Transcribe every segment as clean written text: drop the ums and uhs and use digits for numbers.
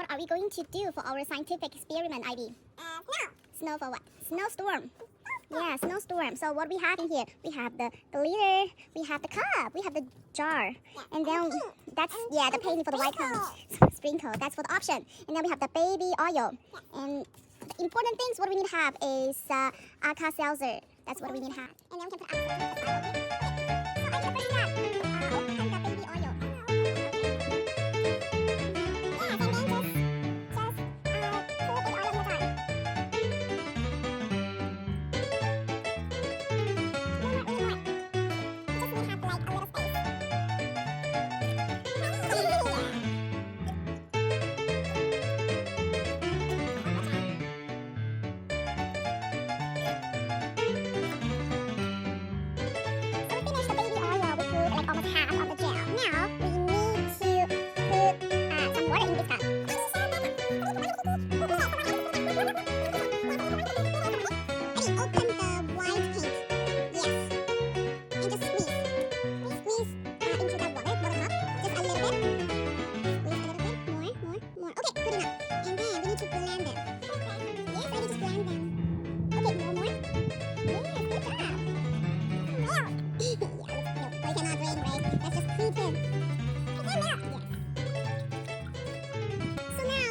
what are we going to do for our scientific experiment, Ivy? Snow. Snow for what? Snowstorm. Yeah, snowstorm. So what we have in here? We have the glitter, we have the cup, we have the jar, and then that's the painting for the white cone. Sprinkle. That's for the option. And then we have the baby oil. And the important things what we need to have is Alka-Seltzer. That's what we need to have. And then we can put Alka-Seltzer. So I need to bring that. Open the baby oil.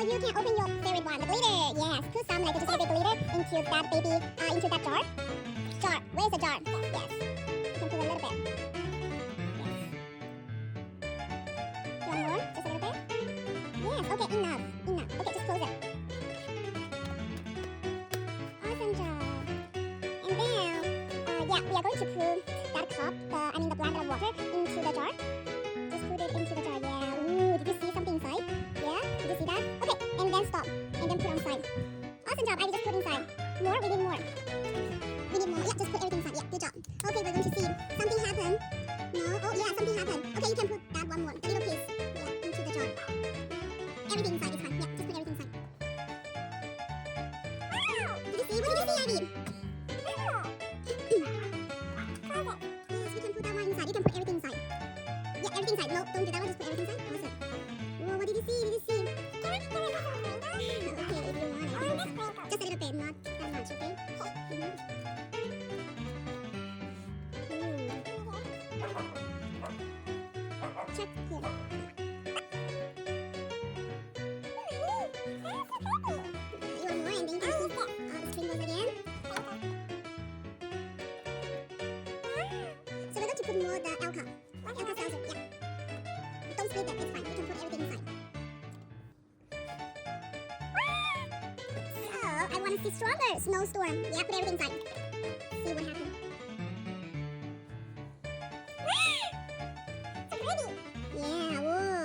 You can open your favorite one, the glitter. Yes, put some like just a little bit glitter into that baby, into that jar. Jar. Where's the jar? Yes. You can put a little bit. Yes. You want more? Just a little bit. Yes. Okay. Enough. Enough. Okay. Just close it. Awesome job. And then, we are going to put that cup, the blanket of water, into the jar. Just put it into the jar. Yeah. Ooh. Did you see something inside? Yeah. Did you see that? Okay. And then stop. And then put on side. Awesome job. I will just put inside. More? We need more. We need more. Yeah, just put everything inside. Yeah, good job. Okay, we're going to see. Something happened. No? Oh, yeah, something happened. Okay, you can put that one more. A little piece. Yeah, into the jar. Everything inside is fine. Yeah, just put everything inside. Wow! Did you see? What did you see, Ivy? Wow! Yes, we can put that one inside. You can put everything inside. Yeah, everything inside. No, don't do that one. Just put everything inside. Awesome. Whoa, what did you see? Did you see? Okay, if you want it. Just a little bit, not that much, okay? Check here. You want more, and then you can see all the sprinkles again. So we're going to put more the Alka-Seltzer, yeah. Don't split that, it's fine. We can put everything inside. I want to see stronger. Snowstorm. Yeah, put everything inside. See what happens. So pretty. Yeah.